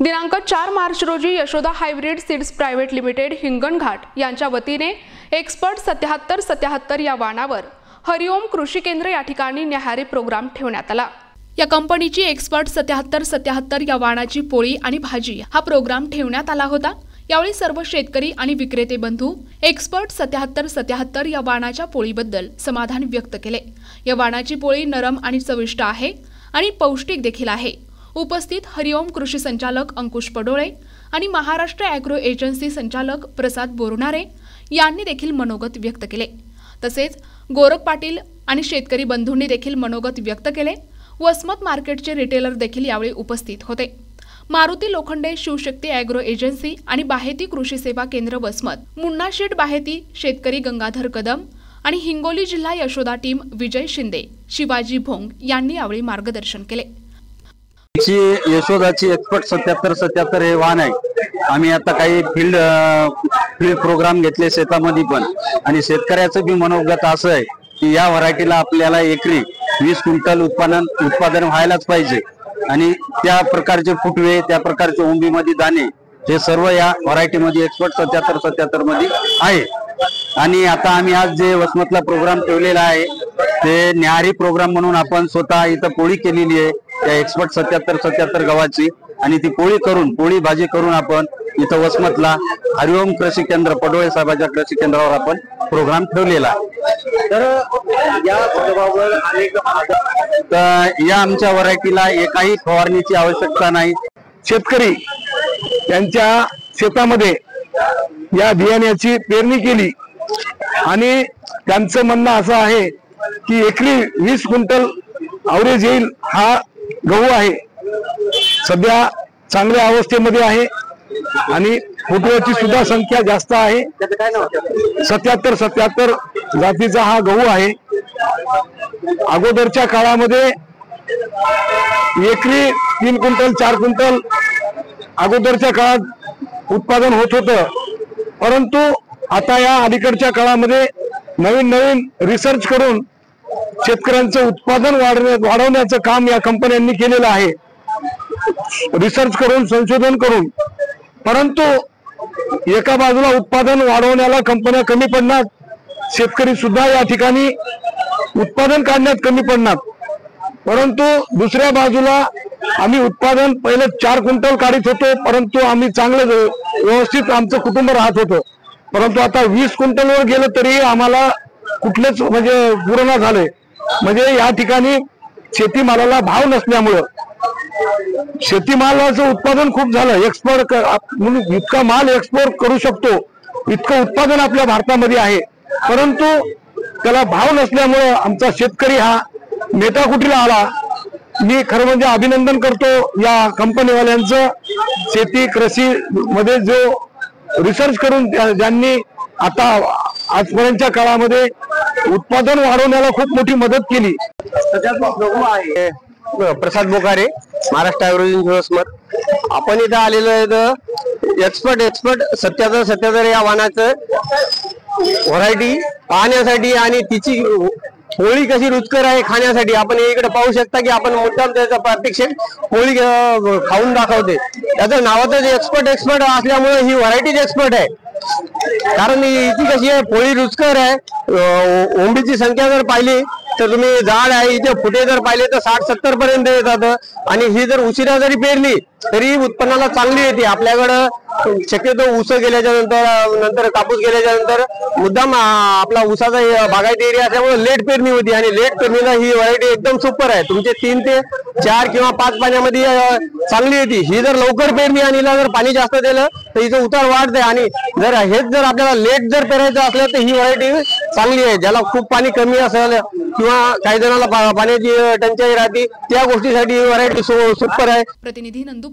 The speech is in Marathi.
दिनांक 4 मार्च रोजी Yashoda hybrid seeds private limited Hinganghat यांच्या वतीने एक्सपर्ट 7777 या वाहनावर हरिओम कृषी केंद्र या ठिकाणी न्याहारी प्रोग्राम ठेवण्यात आला। या कंपनीची एक्सपर्ट 7777 या वाहनाची पोळी आणि भाजी हा प्रोग्राम ठेवण्यात आला होता। यावेळी सर्व शेतकरी आणि विक्रेते बंधू एक्सपर्ट 7777 या वाहनाच्या पोळीबद्दल समाधान व्यक्त केले। या वाहनाची पोळी नरम आणि चविष्ट आहे आणि पौष्टिक देखील आहे। उपस्थित हरिओम कृषी संचालक अंकुश पडोळे आणि महाराष्ट्र ॲग्रो एजन्सी संचालक प्रसाद बोरनारे यांनी देखील मनोगत व्यक्त केले। तसेच गोरख पाटील आणि शेतकरी बंधूंनी देखील मनोगत व्यक्त केले। वसमत मार्केटचे रिटेलर देखील यावेळी उपस्थित होते। मारुती लोखंडे शिवशक्ती ॲग्रो एजन्सी आणि बाहेती कृषी सेवा केंद्र वसमत, मुन्ना शेठ बाहेती, शेतकरी गंगाधर कदम आणि हिंगोली जिल्हा यशोदा टीम विजय शिंदे, शिवाजी भोंग यांनी यावेळी मार्गदर्शन केले। यशोदाची एक्सपर्ट 7777 हे वाहन आहे। आम्ही आता काही फील्ड प्रोग्राम घेतले शेतामध्ये पण, आणि शेतकऱ्याचं बी मनोगत असं आहे की या व्हरायटीला आपल्याला एकरी 20 क्विंटल उत्पादन व्हायलाच पाहिजे, आणि त्या प्रकारचे फुटवे, त्या प्रकारचे ओंबीमध्ये दाणे हे सर्व या व्हरायटी मध्ये एक्सपर्ट 7777 मध्ये आहे। आणि आता आम्ही आज जे वसमतला प्रोग्राम ठेवलेला आहे ते न्याहारी प्रोग्राम म्हणून आपण स्वतः इथं पोळी केलेली आहे त्या एक्सपर्ट 7777 गव्हाची, आणि ती पोळी भाजी करून आपण इथं वसमतला हरिओम कृषी केंद्र पडोळे साहेबांच्या कृषी केंद्रावर आपण प्रोग्राम ठेवलेला आहे। तर या आमच्या व्हरायटीला एकाही फवारणीची आवश्यकता नाही। शेतकरी त्यांच्या शेतामध्ये या बियाण्याची पेरणी केली आणि त्यांचं म्हणणं असं आहे की एकरी 20 क्विंटल ॲव्हरेज येईल हा गहू आहे। सध्या चांगल्या अवस्थेमध्ये आहे आणि फुटव्याची सुद्धा संख्या जास्त आहे। 7777 जातीचा हा गहू आहे। अगोदरच्या काळामध्ये एकरी 3 क्विंटल 4 क्विंटल अगोदरच्या काळात उत्पादन होत होतं, परंतु आता या अलीकडच्या काळामध्ये नवीन रिसर्च करून शेतकऱ्यांचं उत्पादन वाढवण्याचं काम या कंपन्यांनी केलेलं आहे। रिसर्च करून, संशोधन करून, परंतु एका बाजूला उत्पादन वाढवण्याला कंपन्या कमी पडणार, शेतकरी सुद्धा या ठिकाणी उत्पादन काढण्यात कमी पडणार, परंतु दुसऱ्या बाजूला आम्ही उत्पादन पहिले 4 क्विंटल काढत होतो, परंतु आम्ही चांगलं व्यवस्थित आमचं कुटुंब राहत होतं, परंतु आता 20 क्विंटलवर गेलं तरी आम्हाला कुठलेच म्हणजे पूर्ण झाले। म्हणजे या ठिकाणी शेतीमालाला भाव नसल्यामुळं शेतीमालाचं उत्पादन खूप झालं। एक्सपोर्ट म्हणून इतका माल एक्सपोर्ट करू शकतो इतकं उत्पादन आपल्या भारतामध्ये आहे, परंतु त्याला भाव नसल्यामुळं आमचा शेतकरी हा मेटाकुटीला आला। मी खरं म्हणजे अभिनंदन करतो या कंपनीवाल्यांचं। शेती कृषी मध्ये जो रिसर्च करून ज्यांनी आता आजपर्यंतच्या काळामध्ये उत्पादन वाढवण्याला खूप मोठी मदत केली। प्रसाद बोकारे, महाराष्ट्र ॲग्रो एजन्सी वसमत। आपण इथं आलेलो आहे एक्सपर्ट 7777 या वाहनाचं व्हरायटी पाहण्यासाठी आणि तिची पोळी कशी रुचकर आहे खाण्यासाठी। आपण इकडे पाहू शकता की आपण मुद्दाम त्याचा प्रत्यक्षात पोळी खाऊन दाखवते। त्याचं नावातच एक्सपर्ट असल्यामुळे ही व्हरायटीच एक्सपर्ट आहे, कारण हिची कशी आहे, पोळी रुचकर आहे। ओंबीची संख्या जर पाहिली तर तुम्ही झाड आहे, इथे फुटे जर पाहिले तर 60-70 पर्यंत येतात, आणि ही जर उशिरा जरी पेरली तरी उत्पन्नाला चांगली येते। आपल्याकडं शक्यतो ऊस गेल्याच्या नंतर कापूस गेल्याच्या नंतर मुद्दाम आपला ऊसाचा बागायती एरिया असल्यामुळे लेट पेरणी होती, आणि लेट पेरणीला ही व्हरायटी एकदम सुपर आहे। तुमचे 3 ते 4 किंवा 5 पाण्यामध्ये चांगली येते। ही जर लवकर पेरणी आणि हिला जर पाणी जास्त दिलं तर हिचं उतार वाढते, आणि जर आपल्याला लेट जर पेरायचं असलं तर ही व्हरायटी चांगली आहे। ज्याला खूप पाणी कमी असेल किंवा काही जणांना पाण्याची टंचाई राहते त्या गोष्टीसाठी ही व्हरायटी सुपर आहे। प्रतिनिधी नंदू